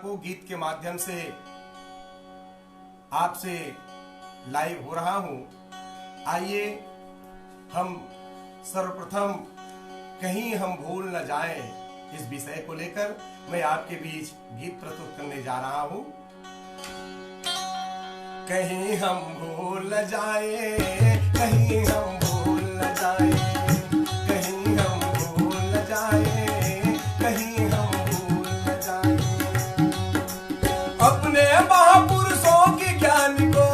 को गीत के माध्यम से आपसे लाइव हो रहा हूं। आइए हम सर्वप्रथम कहीं हम भूल न जाएं इस विषय को लेकर मैं आपके बीच गीत प्रस्तुत करने जा रहा हूं। कहीं हम भूल न जाएं, कहीं हम भूल न जाएं, कहीं हम भूल न जाएं, कहीं हम भूल न जाएं अपने महापुरुषों की ज्ञान को,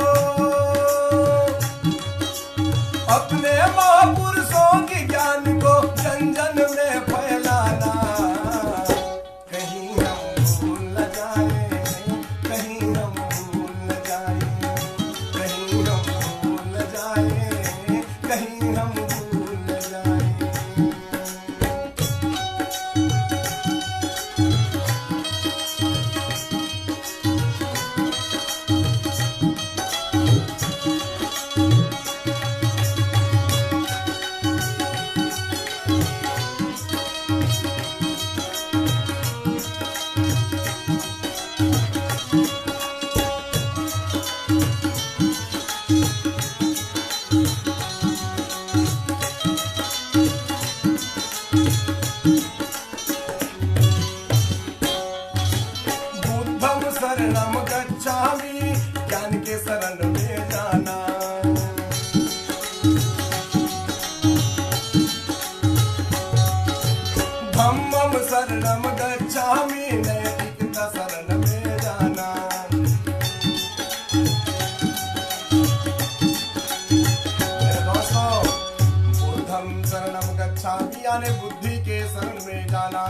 अपने महापुरुषों की ज्ञान को जन जन में फैलाना। कहीं हम भूल न जाएं, कहीं हम भूल न जाएं, कहीं हम भूल न जाएं, कहीं हम भूल न जाएं। शरणम गच्छामि, ज्ञान के शरण में जाना। धम्मम शरणम गच्छामि, नैतिकता शरण में जाना। मेरे दोस्तों, बुद्धम शरणम गच्छामि यानी बुद्धि के शरण में जाना।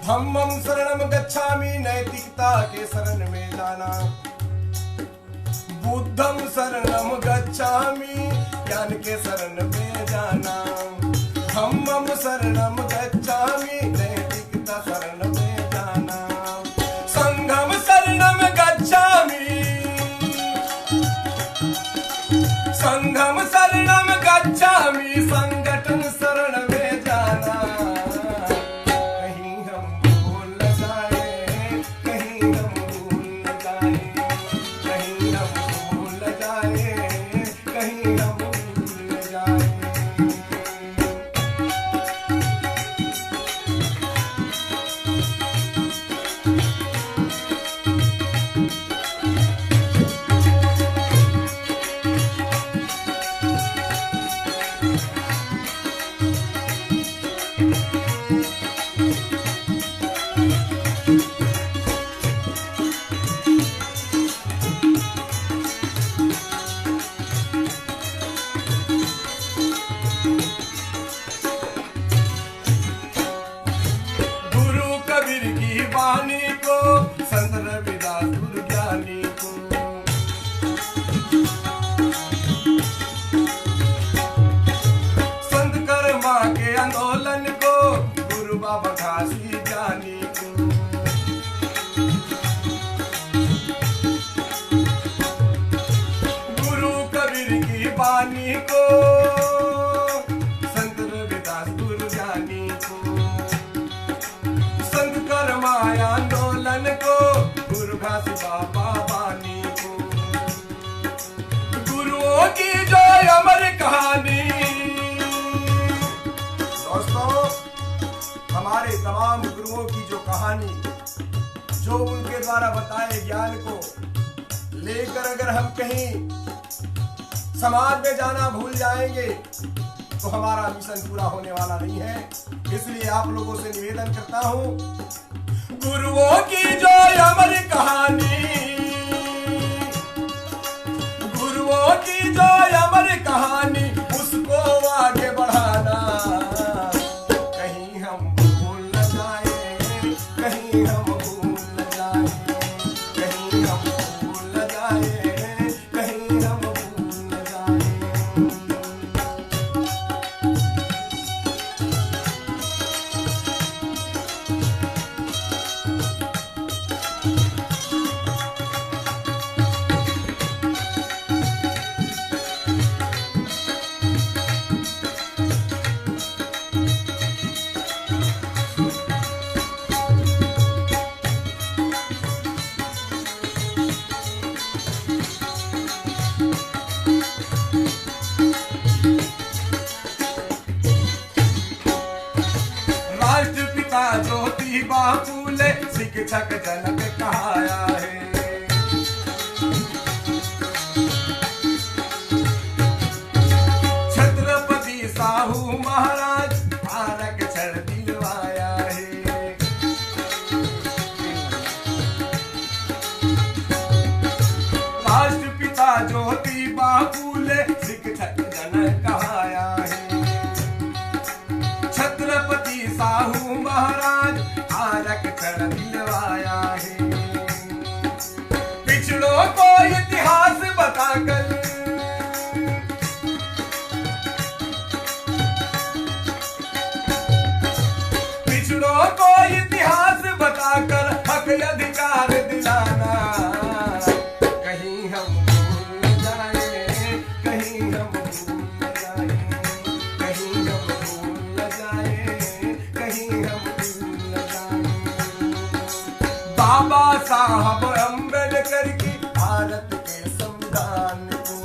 धम्मम शरणम गच्छामि, नैतिकता के शरण में जाना। बुद्धम शरणम गच्छामि, ज्ञान के शरण में जाना। धम्मम शरणम गच्छामि, नैतिकता शरण में जाना। संघम शरणम गच्छामि, संघम शरणम गच्छामि, संगठन शरण में जाना। वाणी को, संत रविदास गुरु ज्ञानी को, संत कर्मा के आंदोलन को, गुरु बाबा घासी ज्ञानी को, गुरु कबीर की वाणी को, संत रविदास गुरु ज्ञानी को, कर्माया आंदोलन को, गुरु घासी बाबा वाणी को, गुरुओं की जो अमर कहानी। दोस्तों, हमारे तमाम गुरुओं की जो कहानी, जो उनके द्वारा बताए ज्ञान को लेकर अगर हम कहीं समाज में जाना भूल जाएंगे तो हमारा मिशन पूरा होने वाला नहीं है। इसलिए आप लोगों से निवेदन करता हूं, गुरुओं की जो अमर कहानी, गुरुओं की जो अमर कहानी, उसको आगे बढ़ाना। कहीं हम भूल न जाएं, कहीं हम भूल न जाएं, कहीं हम भूल न जाएं, कहीं हम भूल न जाएं। शिक्षक जनक कहाया है। छत्रपति साहू महाराज आरक्षण दिलवाया है। राष्ट्रपिता ज्योतिबा फूले शिक्षक जनक कहाया है। छत्रपति साहू महाराज आरक्षण दिलवाया है। पिछड़ों को इतिहास बताकर, पिछड़ों को इतिहास बताकर हक अधिकार दिलाना। कहीं हम भूल न जाए, कहीं हम भूल न जाए, कहीं हम भूल न जाए, कहीं हम भूल न जाए। बाबा साहब अम्बेडकर की भारत के संविधान को,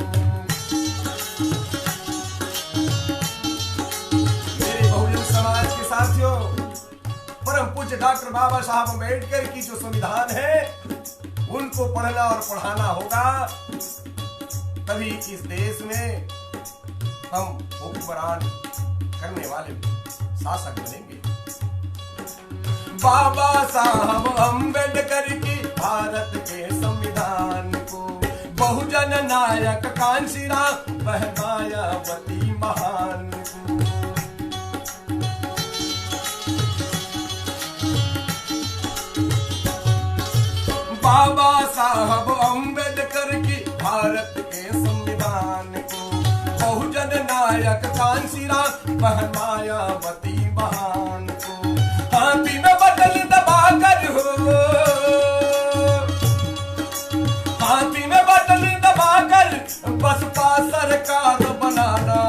मेरे बहुजन समाज के साथियों, परम पूज्य डॉक्टर बाबा साहब अम्बेडकर की जो संविधान है उनको पढ़ना और पढ़ाना होगा, तभी इस देश में हम हुक्मरान करने वाले शासक बनेंगे। बाबा साहब अम्बेडकर की भारत के संविधान को बहुजन नायक कांशीराम वह मायावती महान को, बाबा साहब अम्बेडकर की भारत के संविधान को बहुजन नायक कांशीराम वह मायावती महान को। हाथी में बटन दबाकर हो, हाथी में बटन दबाकर बसपा सरकार बनाना।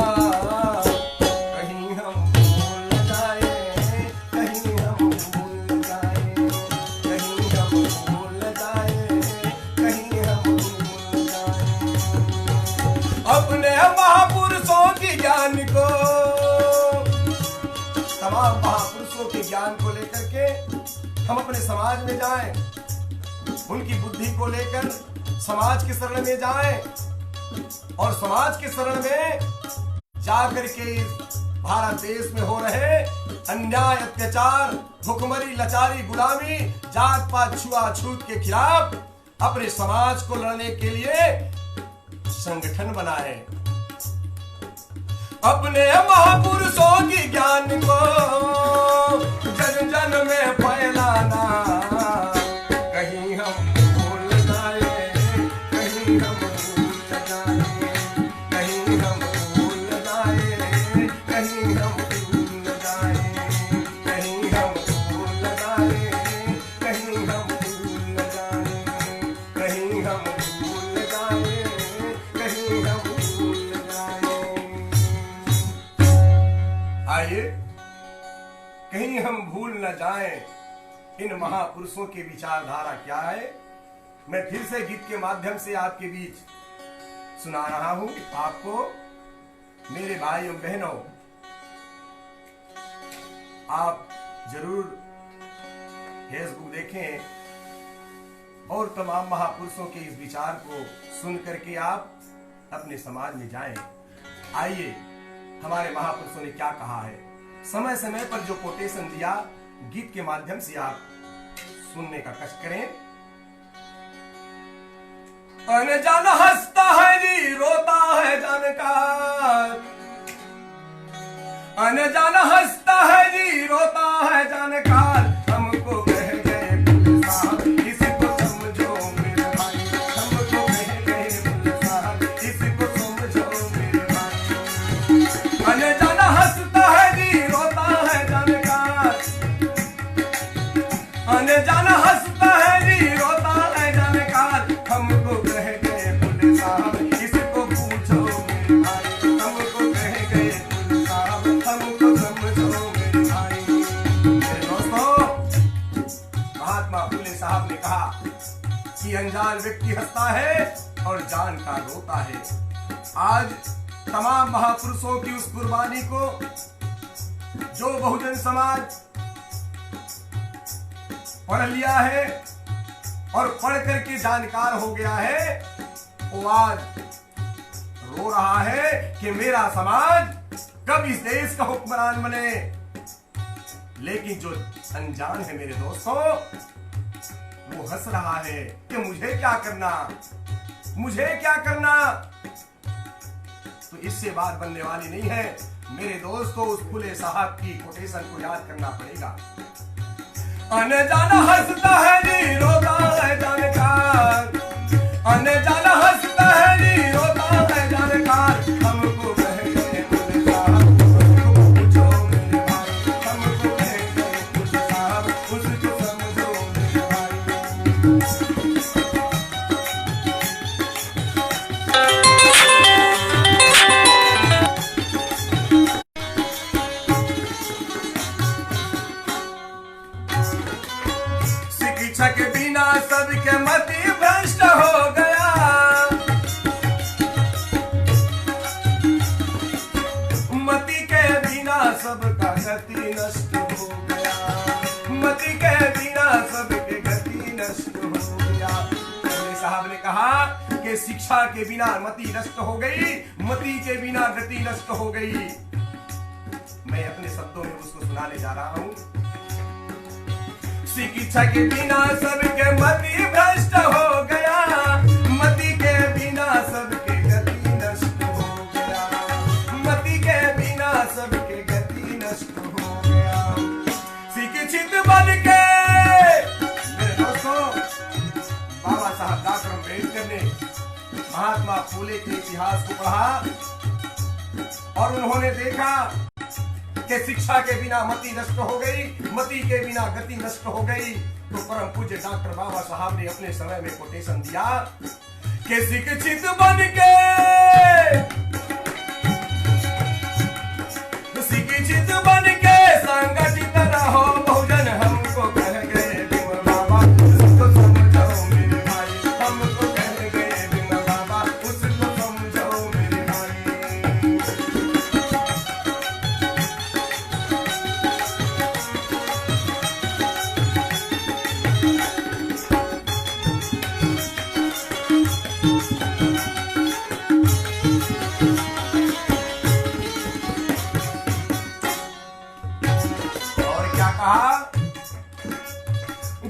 कहीं हम भूल न जाए, कहीं हम भूल न जाए, कहीं हम भूल न जाए, कहीं हम भूल न जाए। अपने महापुरुषों की ज्ञान को, तमाम महापुरुषों के ज्ञान को लेकर के हम अपने समाज में जाएं, उनकी बुद्धि को लेकर समाज के शरण में जाएं और समाज के शरण में जाकर के इस भारत देश में हो रहे अन्याय, अत्याचार, भुखमरी, लाचारी, गुलामी, जात पात, छुआछूत के खिलाफ अपने समाज को लड़ने के लिए संगठन बनाए। अपने महापुरुषों की ज्ञान को जन जन में फैलाना। कहीं हम भूल न जाए, कहीं हम भूल न जाए, कहीं हम भूल न जाए, कहीं हम भूल न जाए, कहीं हम भूल न जाए, कहीं हम भूल न जाए, कहीं हम भूल न जाए, कहीं हम भूल न जाए। आइए कहीं हम भूल न जाएं इन महापुरुषों की विचारधारा क्या है। मैं फिर से गीत के माध्यम से आपके बीच सुना रहा हूं आपको। मेरे भाइयों बहनों, आप जरूर फेसबुक देखें और तमाम महापुरुषों के इस विचार को सुन करके आप अपने समाज में जाएं। आइए हमारे महापुरुषों ने क्या कहा है, समय समय पर जो कोटेशन दिया गीत के माध्यम से आप सुनने का कष्ट करें। अनजान हंसता है जी, रोता है जानकार, अनजान हंसता है जी, रोता है जानकार। हमको कह गए पुलिस साहब इसको समझो मेरे भाई, हमको कह गए पुलिस साहब इसको समझो मेरे भाई। अनजान हंसता है जी, रोता है जानकार, अनजान हंसता है जी, रोता है जानकार। हमको कह गए पुलिस साहब इसको पूछो मेरे भाई, हमको कह गए पुलिस साहब हमको समझो मेरे भाई। मेरे दोस्तों, महात्मा फूले साहब ने कहा कि अनजान व्यक्ति हंसता है और जान का रोता है। आज तमाम महापुरुषों की उस कुर्बानी को जो बहुजन समाज पढ़ लिया है और पढ़ करके जानकार हो गया है, वो आज रो रहा है कि मेरा समाज कब इस देश का हुक्मरान बने। लेकिन जो अनजान है मेरे दोस्तों, वो हंस रहा है कि मुझे क्या करना, मुझे क्या करना। तो इससे बात बनने वाली नहीं है मेरे दोस्तों। उस फुले साहब की कोटेशन को याद करना पड़ेगा। अनजाना हंसता है जी, रोता है जानकार, अनजाना हंसता है जी, रोता है जानकार। हमको कह गए फुले साहब, उसको पूछो मेरे भाई, हमको कह गए फुले साहब, उसको समझो मेरे भाई। शिक्षा के बिना सबके मति भ्रष्ट हो गया, मति के बिना सबका गति नष्ट हो गया, मति के बिना सबके गति नष्ट हो गया। साहब ने कहा कि शिक्षा के बिना मति नष्ट हो गई, मति के बिना गति नष्ट हो गई। मैं अपने शब्दों में उसको सुनाने जा रहा हूं। शिक्षा के बिना सबके मति भ्रष्ट हो गया, मति के बिना सबके गति नष्ट हो गया, मति के बिना सबके गति नष्ट हो गया। शिक्षित बन के मेरे दोस्तों, बाबा साहब डॉक्टर अम्बेडकर ने महात्मा फूले के इतिहास को पढ़ा और उन्होंने देखा कि शिक्षा के बिना मति नष्ट हो गई, मति के बिना गति नष्ट हो गई। तो परम पूज्य डॉक्टर बाबा साहब ने अपने समय में कोटेशन दिया कि शिक्षित बन के, शिक्षित बन के संगठित रहो बहुजन, हमको कह गए भीम बाबा, उसको समझो मेरे भाई, हमको कह गए भीम बाबा, उसको समझो मेरे भाई।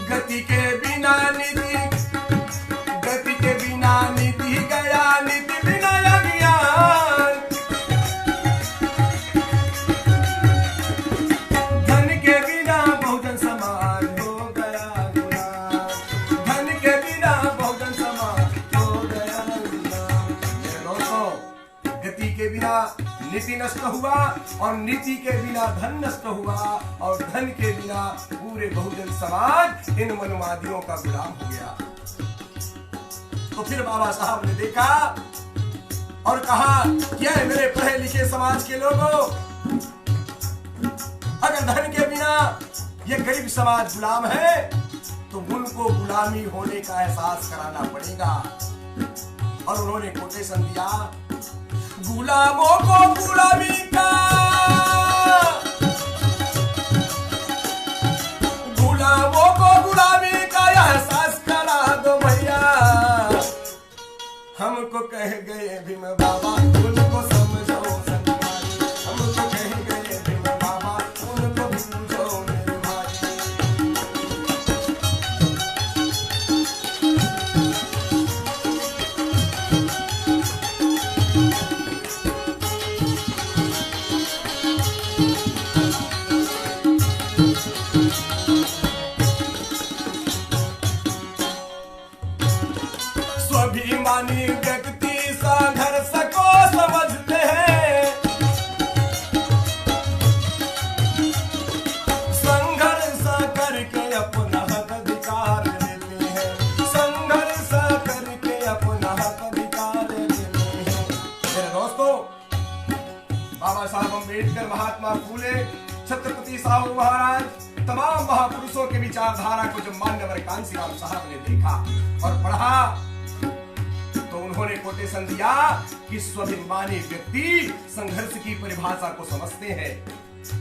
गति के बिना नीति, गति के बिना नीति गया, नीति बिना अज्ञान, धन के बिना बहुजन समाज हो गया गुलाम, धन के बिना बहुजन समाज हो गया गुलाम। दोस्तों, गति के बिना नीति नष्ट हुआ और नीति के बिना धन नष्ट हुआ और धन के बिना पूरे बहुजन समाज इन मनवादियों का गुलाम हो गया। तो फिर बाबा साहब ने देखा और कहा, क्या है मेरे पढ़े लिखे समाज के लोगों, अगर धन के बिना ये गरीब समाज गुलाम है तो उनको गुलामी होने का एहसास कराना पड़ेगा। और उन्होंने कोटेशन दिया, गुलामों को गुलामी का, गुलामों को गुलामी का एहसास करा दो भैया, हमको कह गए भीम बाबा, उनको समझो सन्मानी, हमको कह गए भीम बाबा, उनको समझो मेरे भाई। स्वाभिमानी व्यक्ति संघर्ष को समझते हैं, संघर्ष करके अपना हक अधिकार लेते हैं, संघर्ष करके अपना हक अधिकार लेते हैं। मेरे दोस्तों, बाबा साहब अम्बेडकर, महात्मा फूले, छत्रपति साहू महाराज, तमाम महापुरुषों के विचारधारा को जब मान्यवर कांशीराम साहब ने देखा और पढ़ा तो उन्होंने कोटेशन दिया कि स्वाभिमानी व्यक्ति संघर्ष की परिभाषा को समझते हैं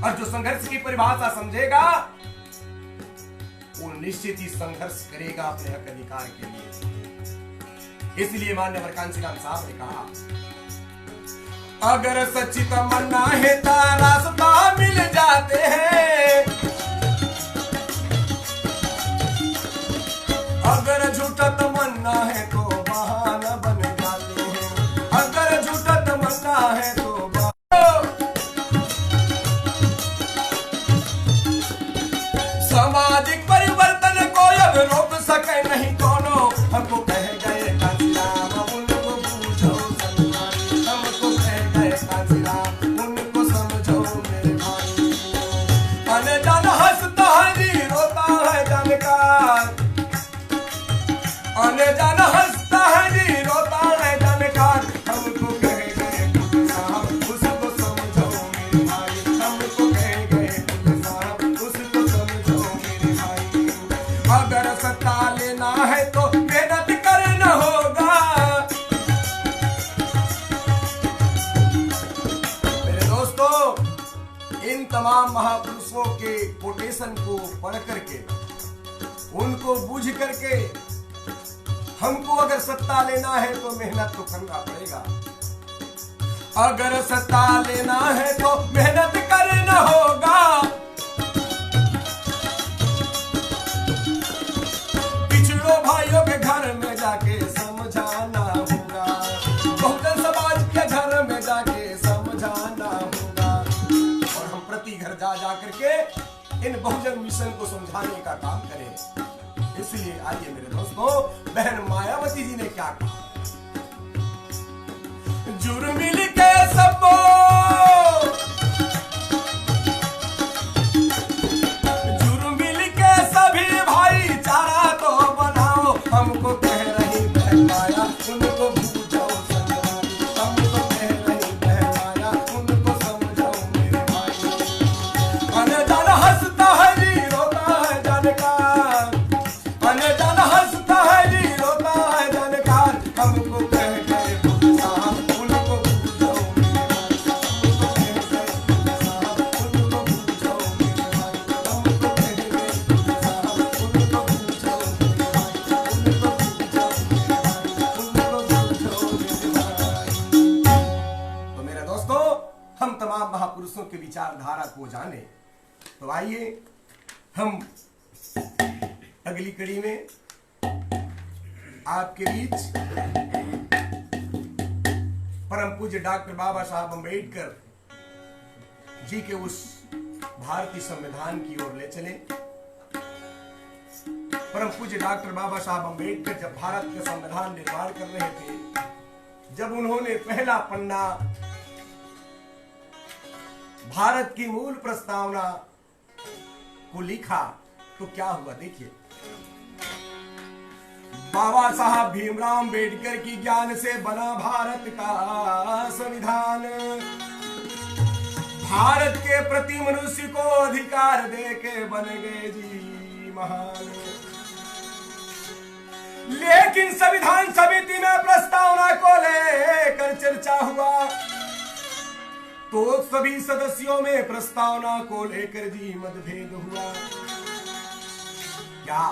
और जो संघर्ष की परिभाषा समझेगा वो निश्चित ही संघर्ष करेगा अपने हक अधिकार के लिए। इसलिए माननीय कांचीराम साहब ने कहा, अगर सच्ची तमन्ना है तो रास्ता मिल जाते हैं, अगर झूठा तमन्ना है तो बहाना बन जाते हैं, अगर झूठा तमन्ना है तो सामाजिक परिवर्तन को अब रोक सके नहीं कोनो, हमको कह गए कांचीराम उनको पूछो संतानी, हमको कह गए कांचीराम उनको समझो मेरे भाई। अनजान हंसता है जी रोता है जानकार, अनजान हंसता है जी रोता है जानकार, हमको कह गए पुलिस साहब उसको समझो मेरे भाई, हमको कह गए पुलिस साहब उसको समझो मेरे भाई। अगर सत्ता लेना है तो मेहनत करना होगा। मेरे दोस्तों, इन तमाम महापुरुषों के कोटेशन को पढ़ करके, उनको बूझ करके, हमको अगर सत्ता लेना है तो मेहनत तो करना पड़ेगा, अगर सत्ता लेना है तो मेहनत करना होगा। पिछड़ों भाइयों के घर में जाके समझाना होगा, बहुजन समाज के घर में जाके समझाना होगा, और हम प्रति घर जा जा करके इन बहुजन मिशन को समझाने का काम करें। इसलिए आइए मेरे दोस्तों, बहन मायावती जी ने क्या कहा, जुर्म मिल के सबको, जुर्म मिल के सभी भाईचारा तो बनाओ, हमको कह रही बहन माया उनको पूछो संगवारी, हमको कह रही बहन माया उनको समझो मेरे भाई। अनजान हंसता है जी रोता है जानकार, अनजान हंसता है जी रोता है जानकार, हमको कह गए पुलिस साहब उनको पूछो मेरे भाई, हमको कह गए पुलिस साहब उनको पूछो मेरे भाई, हमको कह गए पुलिस साहब उनको पूछो मेरे भाई, उनको पूछो मेरे भाई, उनको पूछो मेरे भाई। तो मेरे दोस्तों, हम तमाम महापुरुषों के विचारधारा को जाने, तो आइए हम अगली कड़ी में आपके बीच परम पूज्य डॉक्टर बाबा साहब अम्बेडकर जी के उस भारतीय संविधान की ओर ले चले। परम पूज्य डॉक्टर बाबा साहब अम्बेडकर जब भारत का संविधान निर्माण कर रहे थे, जब उन्होंने पहला पन्ना भारत की मूल प्रस्तावना को लिखा, तो क्या हुआ देखिए। बाबा साहब भीमराव अम्बेडकर की ज्ञान से बना भारत का संविधान, भारत के प्रति मनुष्य को अधिकार देके बन गए जी महान। लेकिन संविधान समिति में प्रस्तावना को लेकर चर्चा हुआ, तो सभी सदस्यों में प्रस्तावना को लेकर जी मतभेद हुआ। क्या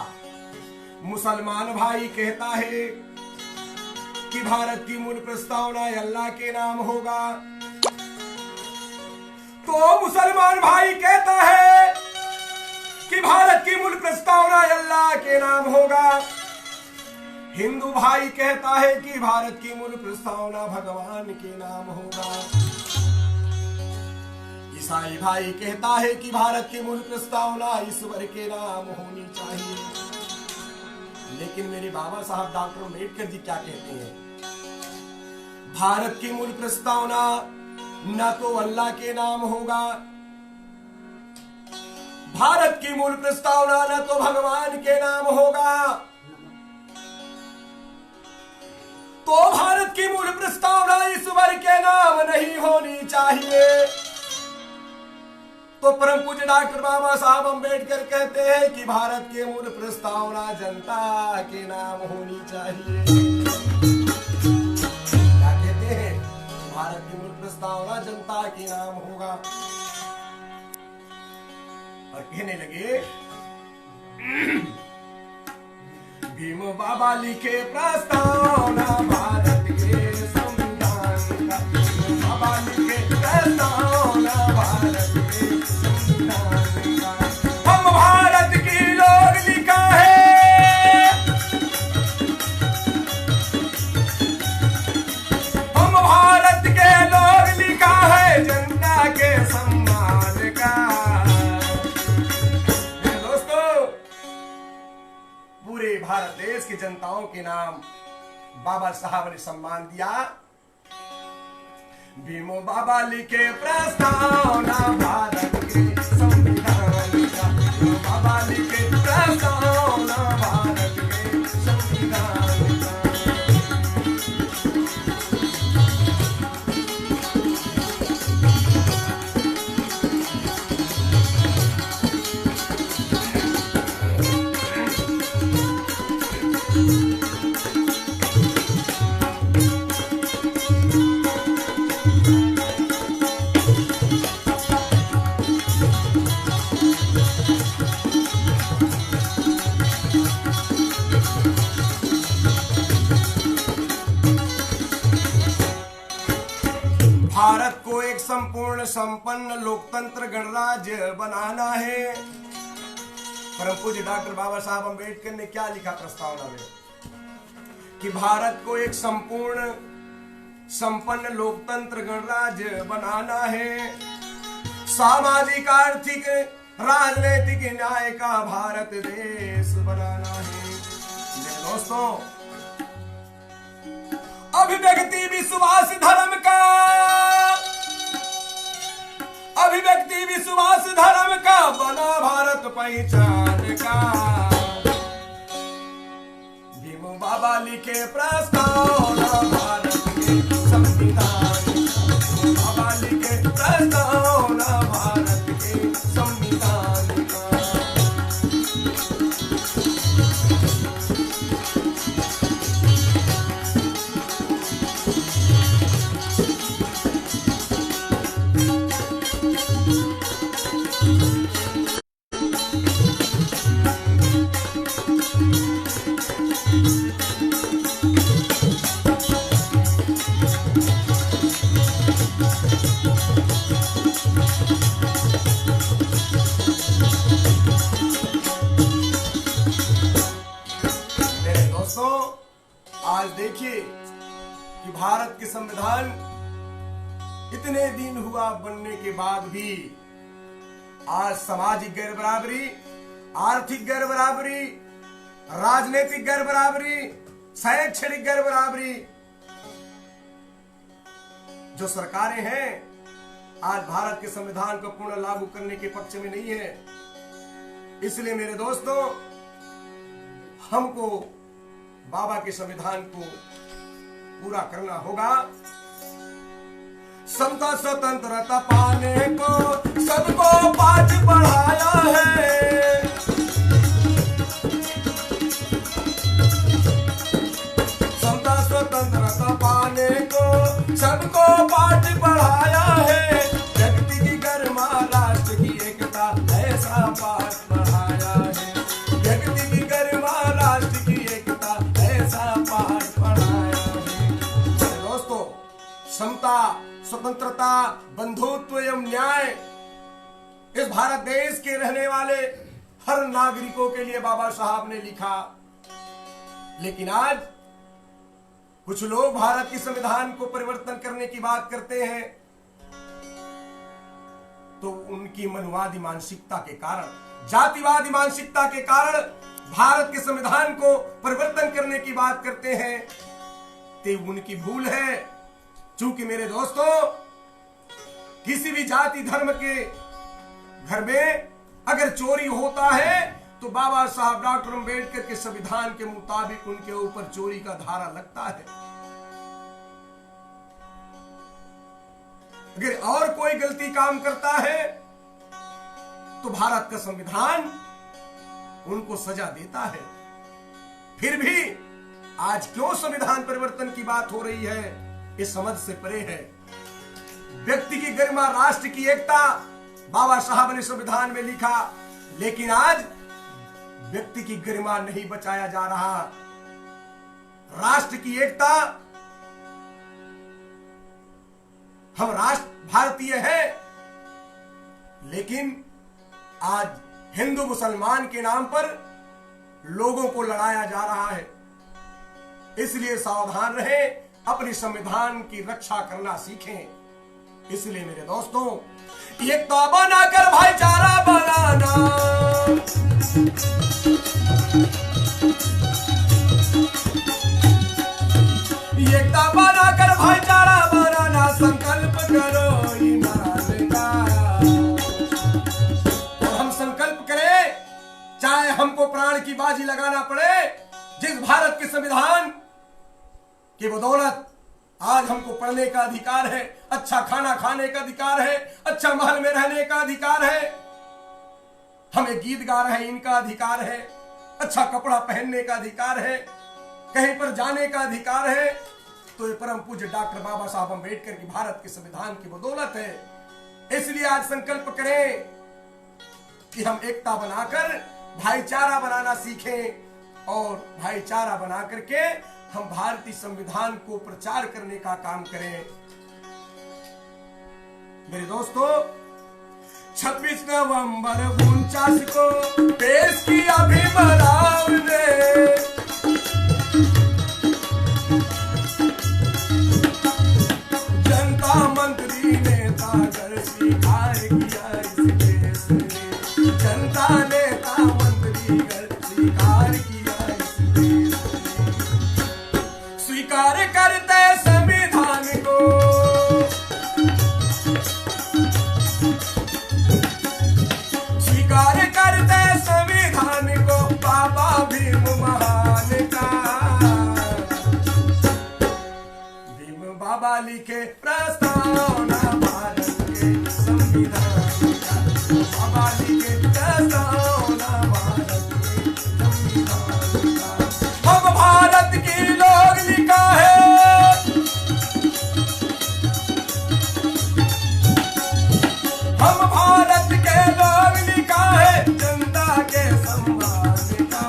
मुसलमान भाई कहता है कि भारत की मूल प्रस्तावना अल्लाह के नाम होगा, तो मुसलमान भाई कहता है कि भारत की मूल प्रस्तावना अल्लाह के नाम होगा। हिंदू भाई कहता है कि भारत की मूल प्रस्तावना भगवान के नाम होगा। ईसाई भाई कहता है कि भारत की मूल प्रस्तावना ईश्वर के नाम होनी चाहिए। लेकिन मेरे बाबा साहब डॉक्टर अम्बेडकर जी क्या कहते हैं? भारत की मूल प्रस्तावना न तो अल्लाह के नाम होगा, भारत की मूल प्रस्तावना न तो भगवान के नाम होगा, तो भारत की मूल प्रस्तावना ईश्वर के नाम नहीं होनी चाहिए। तो परम पूज्य डॉक्टर बाबा साहब अम्बेडकर कहते हैं कि भारत की मूल प्रस्तावना जनता के नाम होनी चाहिए। क्या कहते हैं? भारत की मूल प्रस्तावना जनता के नाम होगा। और कहने लगे भीम बाबा लिखे प्रस्तावना भारत के संविधान का। भीम बाबा लिखे प्रस्तावना भारत के संविधान का। हम भारत की लोग लिखा है, हम भारत के लोग लिखा है जनता के सम्मान का। पूरे भारत देश की जनताओं के नाम बाबा साहब ने सम्मान दिया। भीमो बाबा लिखे प्रस्तावना भारत के संविधान का। भीमो बाबा लिखे प्रस्तावना भारत के संविधान का। भारत को एक संपूर्ण संपन्न लोकतंत्र गणराज्य बनाना है। परम पूज्य डॉक्टर बाबा साहब अम्बेडकर ने क्या लिखा प्रस्तावना में कि भारत को एक संपूर्ण संपन्न लोकतंत्र गणराज्य बनाना है। सामाजिक आर्थिक राजनीतिक न्याय का भारत देश बनाना है। मेरे दोस्तों, अभिव्यक्ति विश्वास धर्म का, अभिव्यक्ति विश्वास धर्म का बना भारत पहचान का। भीम बाबा लिखे प्रस्तावना भारत के संविधान का। भीम बाबा लिखे प्रस्तावना भारत के संविधान का। आज देखिए कि भारत के संविधान इतने दिन हुआ बनने के बाद भी आज सामाजिक गैर बराबरी, आर्थिक गैर बराबरी, राजनीतिक गैर बराबरी, शैक्षणिक गैर बराबरी जो सरकारें हैं आज भारत के संविधान को पूर्ण लागू करने के पक्ष में नहीं है। इसलिए मेरे दोस्तों, हमको बाबा के संविधान को पूरा करना होगा। समता स्वतंत्रता पाने को सबको पाठ पढ़ाया है। समता स्वतंत्रता पाने को सबको पाठ पढ़ाया है। व्यक्ति की गरिमा राष्ट्र की एकता ऐसा पाठ पढ़ाया है। व्यक्ति की गरिमा राष्ट्र की एकता ऐसा पाठ पढ़ाया है। दोस्तों, समता स्वतंत्रता बंधुत्व एवं न्याय इस भारत देश के रहने वाले हर नागरिकों के लिए बाबा साहब ने लिखा। लेकिन आज कुछ लोग भारत के संविधान को परिवर्तन करने की बात करते हैं तो उनकी मनवादी मानसिकता के कारण, जातिवादी मानसिकता के कारण भारत के संविधान को परिवर्तन करने की बात करते हैं। ते उनकी भूल है। चूंकि मेरे दोस्तों, किसी भी जाति धर्म के घर में अगर चोरी होता है तो बाबा साहब डॉक्टर अम्बेडकर के संविधान के मुताबिक उनके ऊपर चोरी का धारा लगता है। अगर और कोई गलती काम करता है तो भारत का संविधान उनको सजा देता है। फिर भी आज क्यों संविधान परिवर्तन की बात हो रही है, ये समझ से परे है। व्यक्ति की गरिमा, राष्ट्र की एकता बाबा साहब ने संविधान में लिखा, लेकिन आज व्यक्ति की गरिमा नहीं बचाया जा रहा। राष्ट्र की एकता, हम राष्ट्र भारतीय हैं, लेकिन आज हिंदू मुसलमान के नाम पर लोगों को लड़ाया जा रहा है। इसलिए सावधान रहें, अपने संविधान की रक्षा करना सीखें। इसलिए मेरे दोस्तों, एकता बनाकर भाईचारा बनाना, एकता बनाकर भाईचारा बनाना संकल्प करो ईमान का। और हम संकल्प करें, चाहे हमको प्राण की बाजी लगाना पड़े, जिस भारत के संविधान की बदौलत आज हमको पढ़ने का अधिकार है, अच्छा खाना खाने का अधिकार है, अच्छा महल में रहने का अधिकार है, हमें गीत गा रहे हैं इनका अधिकार है, अच्छा कपड़ा पहनने का अधिकार है, कहीं पर जाने का अधिकार है, तो ये परम पूज्य डॉक्टर बाबा साहब अम्बेडकर की भारत के संविधान की बदौलत है। इसलिए आज संकल्प करें कि हम एकता बनाकर भाईचारा बनाना सीखें और भाईचारा बना करके हम भारतीय संविधान को प्रचार करने का काम करें। मेरे दोस्तों, 26 नवंबर 49 को पेश किया भीमराव ने जनता मंत्री नेता कर स्वीकार किया इस देश ने, जनता नेता मंत्री कर स्वीकार किया इस देश ने, स्वीकार करते संविधान को, स्वीकार करते संविधान को बाबा भीम महान का। भीम बाबा लिखे प्रस्तावना भारत के संविधान का, बाबा लिखे प्रस्तावना भारत के संविधान का। हम भारत की लोग लिखा है, हम भारत के लोग लिखा है जनता के सम्मान का।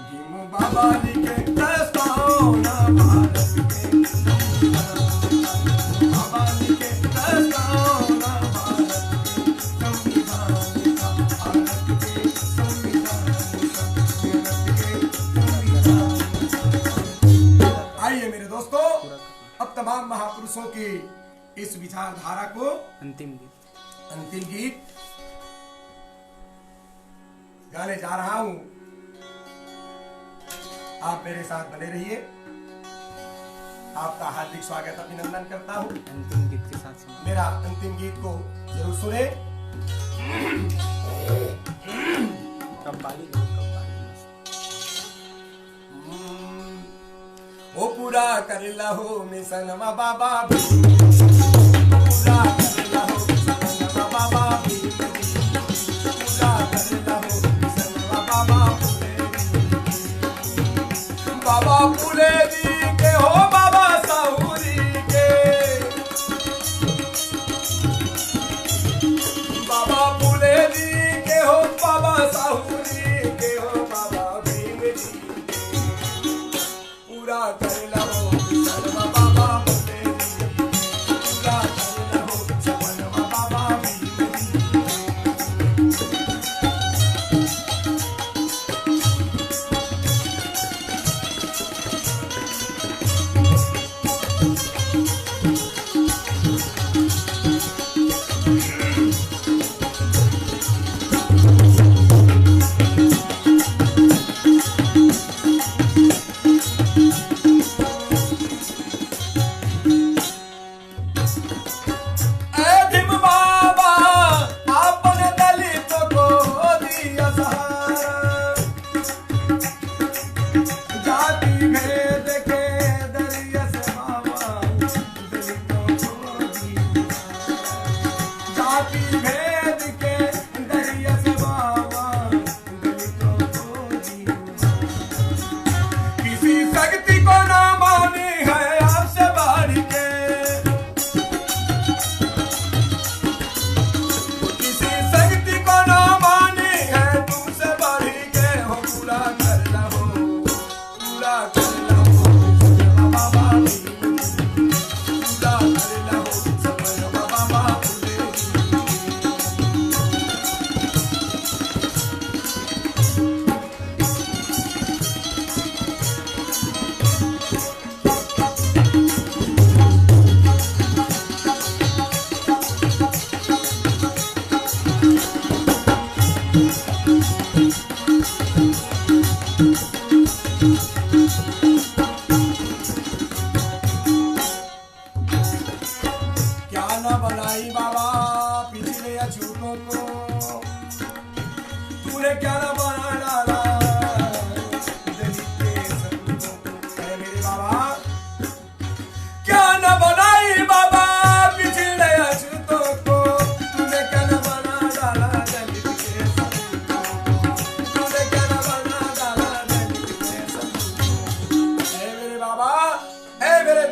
भीम बाबा लिखे प्रस्तावना भारत के संविधान का, बाबा लिखे प्रस्तावना भारत के संविधान का, भारत के संविधान का, भारत के संविधान का। आइए मेरे दोस्तों, अब तमाम महापुरुषों की इस विचारधारा को अंतिम गीत गाने जा रहा हूं। आप मेरे साथ बने रहिए। आपका हार्दिक स्वागत अभिनंदन करता हूं। अंतिम गीत के साथ मेरा अंतिम गीत को जरूर सुने। ओ पूरा कर लहो मिशनवा बाबा, पूरा कर लहो मिशनवा बाबा, पूरा कर लहो मिशनवा बाबा बाबा फूले दी के हो बाबा साहुरी के, बाबा फूले दी के हो बाबा साहुरी के हो बाबा भीम जी के। पूरा कर लहो मिशनवा बाबा फूले दी, पूरा कर लहो मिशनवा बाबा भीम जी के।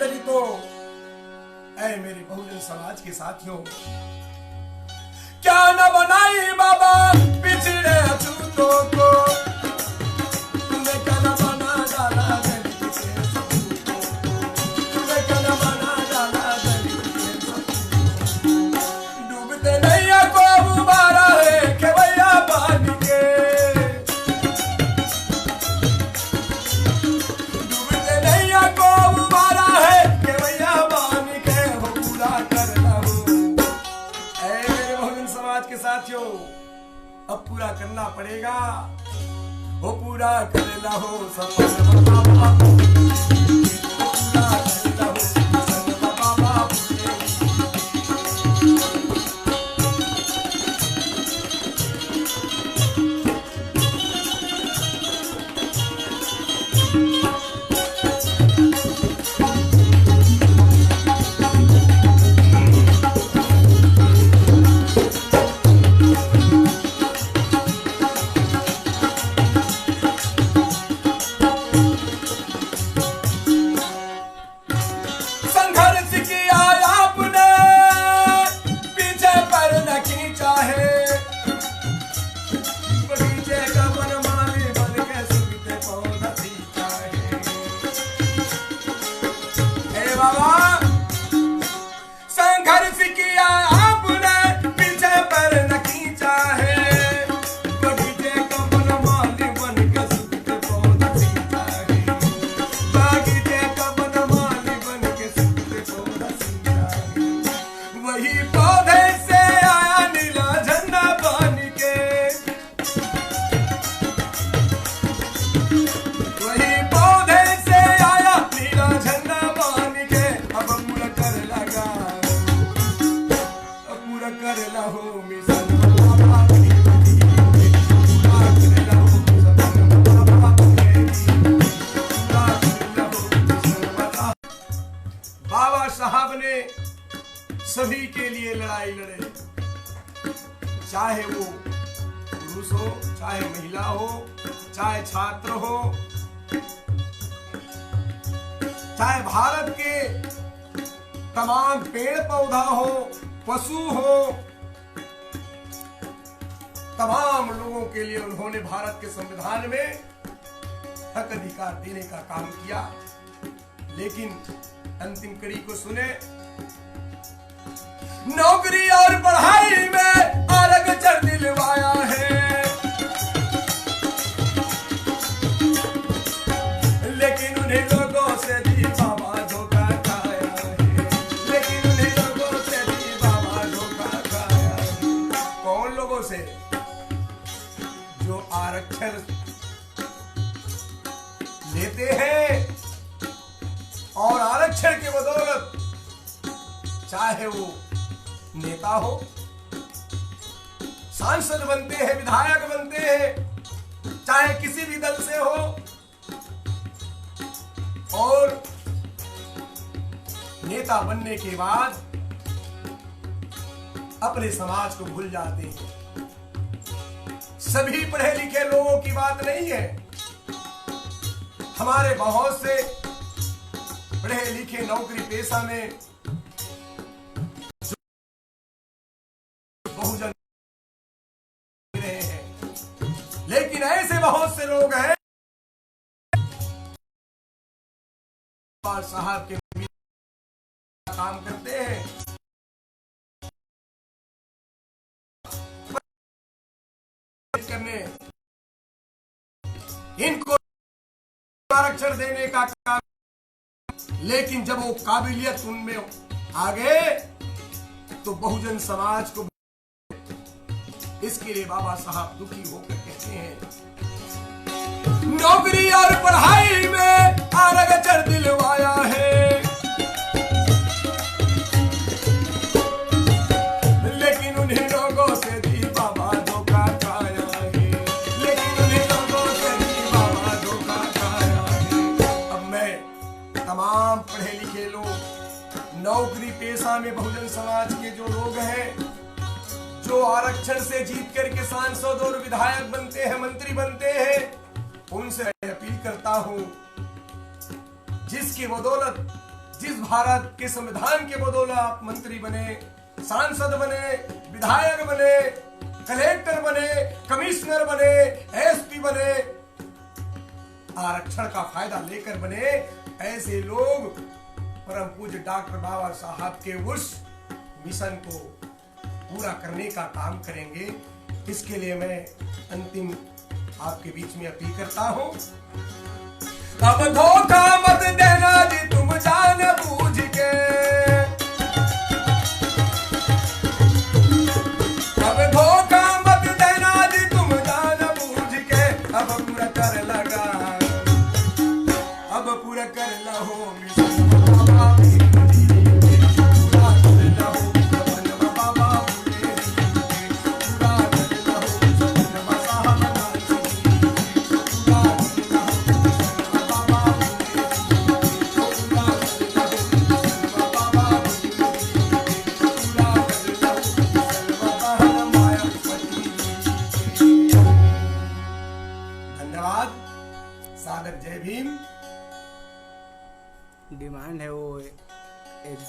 दलितों, ऐ मेरे बहुजन समाज के साथियों, क्या न बनाई बाबा पिछड़े अछूतों को, तुमने क्या न बना डाला दलित के सपूतों को, तुमने क्या न बना डाला दलित के सपूतों को। डूबते नैया को गुब्बारा है खेवैया पानी के, डूबते नैया को गुब्बारा है खेवैया पानी के, हो पूरा करना हो। ऐ मेरे बहुजन समाज के साथियों, अब पूरा करना पड़ेगा, वो पूरा करना हो सपना बाबा, पूरा करना हो सपना बाबा। संघर्ष किया आपने, पीछे पर न खींचा है, बगीचे का बनमाली बन के सूखते पौधा सींचा है। हे बाबा, संघर्ष किया आपने, पीछे पर न खींचा है, बगीचे का बनमाली बन के सूखते पौधा सींचा है, बगीचे का बनमाली बन के सूखते पौधा सींचा है। वही पौधे से आया नीला झंडा पानी के, वही पौधे से आया नीला झंडा पानी के। अब पूरा कर लगा, अब पूरा कर लहो मिशन बाबा की, पूरा कर लहो मिशन बाबा की, पूरा कर लहो मिशन बाबा। बाबा साहब ने सभी के लिए लड़ाई लड़े, चाहे वो पुरुष हो, चाहे महिला हो, चाहे छात्र हो, चाहे भारत के तमाम पेड़ पौधा हो, पशु हो, तमाम लोगों के लिए उन्होंने भारत के संविधान में हक अधिकार देने का काम किया। लेकिन अंतिम कड़ी को सुने, नौकरी और पढ़ाई में आरक्षण दिलवाया है, लेकिन उन्हीं लोगों से भी बाबा धोखा खाया है, लेकिन उन्हीं लोगों से भी बाबा धोखा खाया है। कौन लोगों से? जो आरक्षण लेते हैं और आरक्षण के बदौलत, चाहे वो नेता हो, सांसद बनते हैं, विधायक बनते हैं, चाहे किसी भी दल से हो, और नेता बनने के बाद अपने समाज को भूल जाते हैं। सभी पढ़े लिखे लोगों की बात नहीं है, हमारे बहुत से पढ़े लिखे नौकरी पेशा में बहुजन रहे हैं, लेकिन ऐसे बहुत से लोग हैं साहब के काम करते हैं, करने इनको आरक्षण देने का काम, लेकिन जब वो काबिलियत उनमें आ गए तो बहुजन समाज को, इसके लिए बाबा साहब दुखी होकर कहते हैं, नौकरी और पढ़ाई में आरक्षण दिलवाया है, लेकिन उन्हीं लोगों से भी बाबा धोखा खाया है, लेकिन उन्हीं लोगों से भी बाबा धोखा खाया है। अब मैं तमाम पढ़े लिखे लोग, नौकरी पेशा में बहुजन समाज के जो लोग हैं, जो आरक्षण से जीत करके सांसद और विधायक बनते हैं, मंत्री बनते हैं, उनसे अपील करता हूं, जिसकी बदौलत जिस भारत के संविधान के बदौलत आप मंत्री बने, सांसद बने, विधायक बने, कलेक्टर बने, कमिश्नर बने, एसपी बने, आरक्षण का फायदा लेकर बने, ऐसे लोग परम पूज्य डॉक्टर बाबा साहब के उस मिशन को पूरा करने का काम करेंगे। इसके लिए मैं अंतिम आपके बीच में अपील करता हूं। अब धोखा मत देना जी तुम जान बूझ के, अब धोखा मत देना जी तुम जान बूझ के, अब पूरा कर लगा, अब पूरा कर लो मिशन बाबा सादर जय भीम। डिमांड है वो एक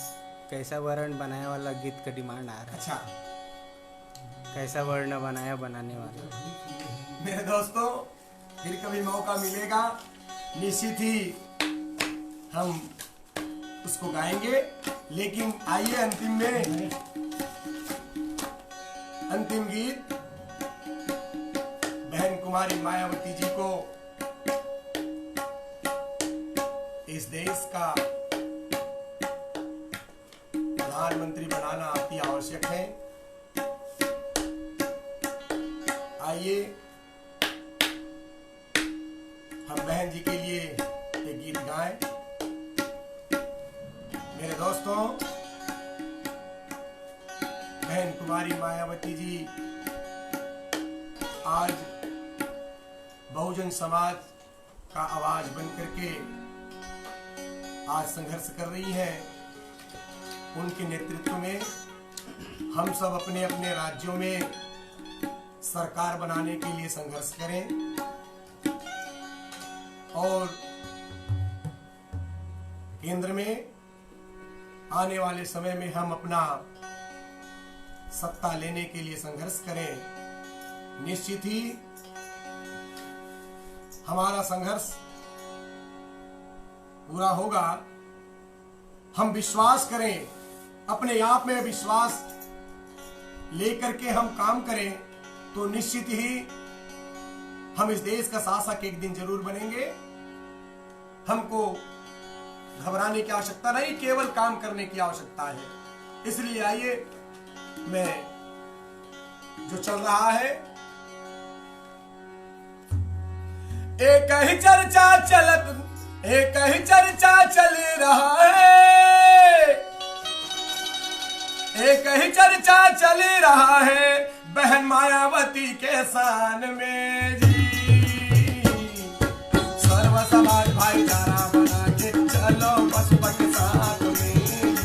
कैसा वर्ण बनाया वाला गीत का डिमांड आ रहा है। अच्छा, कैसा वर्ण बनाया बनाने वाला। मेरे दोस्तों, फिर कभी मौका मिलेगा निश्चित ही हम उसको गाएंगे। लेकिन आइए अंतिम में अंतिम गीत बहन कुमारी मायावती जी को इस देश का प्रधानमंत्री बनाना अति आवश्यक है। आइए हम बहन जी के लिए एक गीत गाएं। मेरे दोस्तों, बहन कुमारी मायावती जी आज बहुजन समाज का आवाज बनकर के आज संघर्ष कर रही है। उनके नेतृत्व में हम सब अपने अपने राज्यों में सरकार बनाने के लिए संघर्ष करें और केंद्र में आने वाले समय में हम अपना सत्ता लेने के लिए संघर्ष करें। निश्चित ही हमारा संघर्ष पूरा होगा। हम विश्वास करें, अपने आप में विश्वास लेकर के हम काम करें तो निश्चित ही हम इस देश का शासक एक दिन जरूर बनेंगे। हमको घबराने की आवश्यकता नहीं, केवल काम करने की आवश्यकता है। इसलिए आइए, मैं जो चल रहा है, एक ही चर्चा चल रहा है, एक ही चर्चा चल रहा है बहन मायावती के शान में जी। सर्व समाज भाईचारा बना के चलो बसपा के साथ में,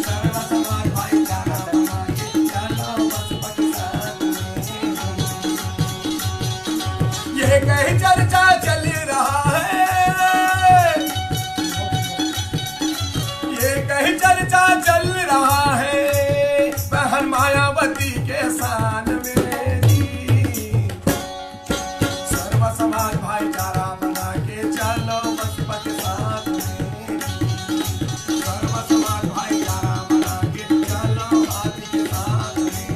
सर्व समाज भाईचारा बना के चलो बसपा के साथ में। ये कहीं चर्चा चल रहा है, ये कहीं चर्चा चल रहा है बहन मायावती के शान में जी। सर्व समाज भाईचारा बना के चलो बसपा के साथ में, सर्व समाज भाईचारा बना के चलो हाथी के साथ में।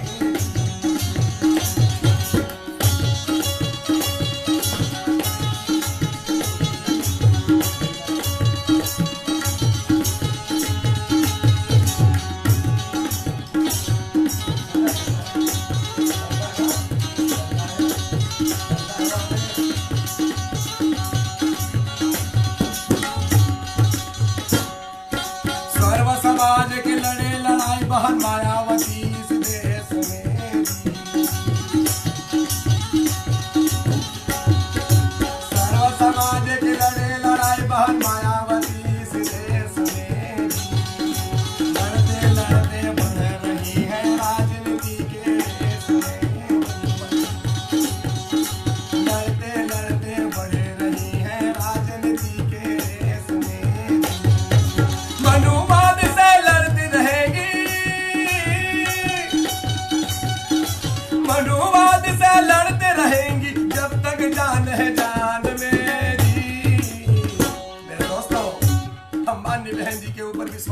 सर्व समाज के लड़े लड़ाई बहन मायावती इस देश में। सर्व समाज के लड़े लड़ाई बहन मायावती इस देश में। लड़ते लड़ते बढ़ रही है राजनीति के रेस में, लड़ते लड़ते बढ़ रही है राजनीति के रेस में।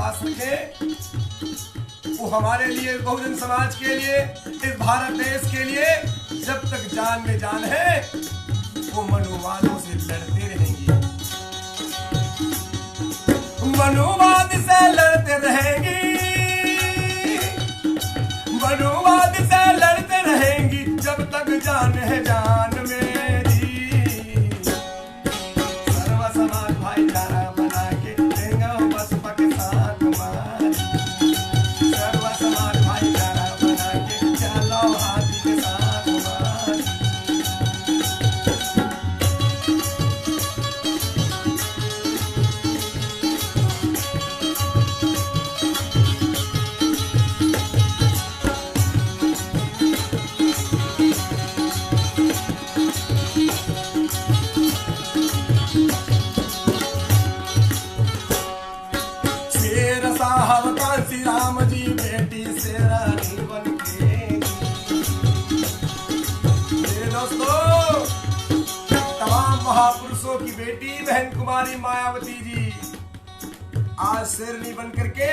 विश्वास रखें, वो हमारे लिए, बहुजन समाज के लिए, इस भारत देश के लिए जब तक जान में जान है वो मनुवादों से लड़ते रहेंगी, मनुवाद से लड़ते रहेंगी, मनुवाद से लड़ते रहेंगी जब तक जान है जान मेरी। सर्व समाज भाईचारा बना के देंगे बसपा के साथ हमारी, सर्व समाज भाईचारा बना के चलो हाथी के साथ हमारी। शेर साहब कांसी राम जी बेटी से रानी बन के। मेरे दोस्तों, तमाम महापुरुषों की बेटी बहन कुमारी मायावती जी आज शेरनी बन करके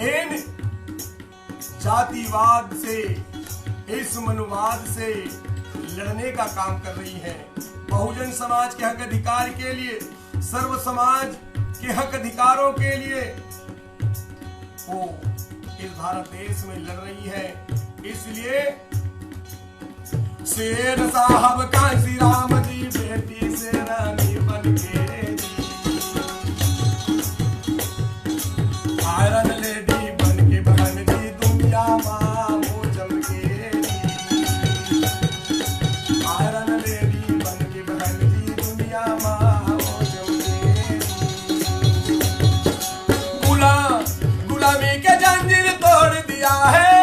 इन जातिवाद से, इस मनुवाद से लड़ने का काम कर रही है। बहुजन समाज के हक अधिकार के लिए, सर्व समाज के हक अधिकारों के लिए वो इस भारत देश में लड़ रही है। इसलिए शेर साहब कांसी राम जी बेटी से रानी बन के, आयरन लेडी बन के बहन जी दुनिया माँ वो जम के, आयरन लेडी बन के बहन जी दुनिया माँ वो जम के। गुलामी के जंजीर तोड़ दिया है,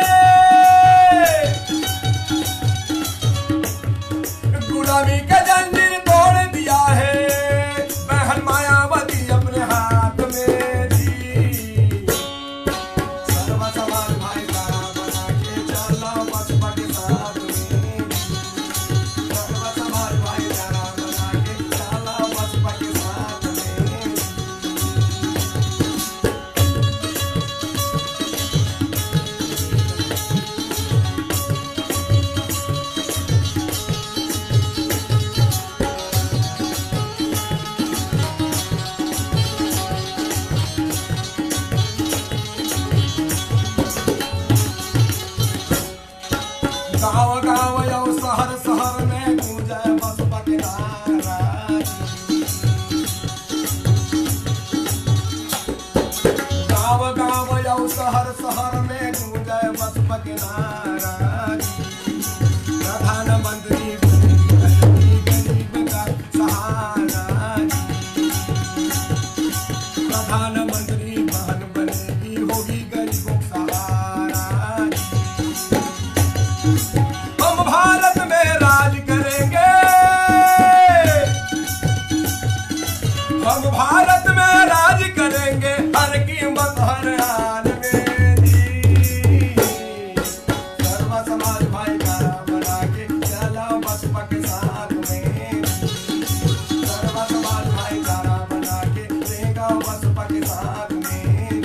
गुलामी का जंजीर तोड़ दिया है बहन मायावती अपने हाथ में दी। सर्व समाज भाईचारा बना के चलो बसपा के साथ में, सर्व समाज भाईचारा बना के चलो बसपा के साथ में। गाँव गाँव यो शहर शहर में गूंजे बसपा के नारा, गाँव गाँव यो शहर शहर में गूंजे बसपा के नारा। प्रधानमंत्री बनेगी गरीब का सहारा, प्रधानमंत्री बहन बनेगी होगी गरीबों का सहारा। हम भारत में राज करेंगे, हम भारत में राज करेंगे हर कीमत हर हाल में जी। सर्व समाज भाईचारा बना के चलो बसपा के साथ में, सर्व समाज भाईचारा बना के देगा बसपा के साथ में।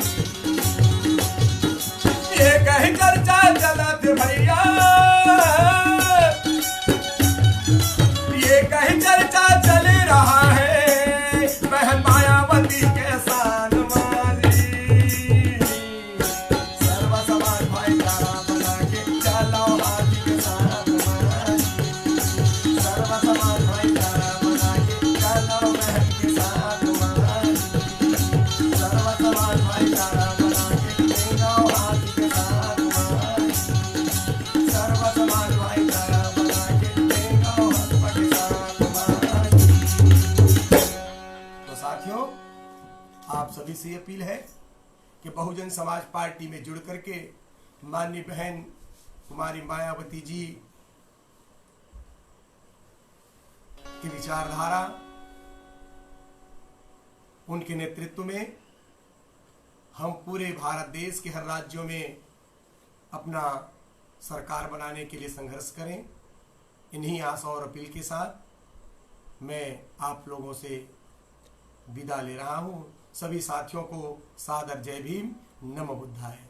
ये कहीं चर्चा चलत भैया, ये कहीं चर्चा चल रहा है बहन मायावती के साथ मारी। सर्व समाज भाईचारा बना के चलो हाथी के साथ मारी, सर्व समाज भाईचारा बना के चलो बहन के साथ मारी, सर्व समाज भाईचारा बना के देगा हाथी के साथ मारी, सर्व समाज भाईचारा बना के देगा बसपा के साथ मारी। तो साथियों, आप सभी से अपील है कि बहुजन समाज पार्टी में जुड़ करके माननीय बहन कुमारी मायावती जी की विचारधारा, उनके नेतृत्व में हम पूरे भारत देश के हर राज्यों में अपना सरकार बनाने के लिए संघर्ष करें। इन्हीं आशा और अपील के साथ मैं आप लोगों से विदा ले रहा हूँ। सभी साथियों को सादर जय भीम, नमो बुद्धाय।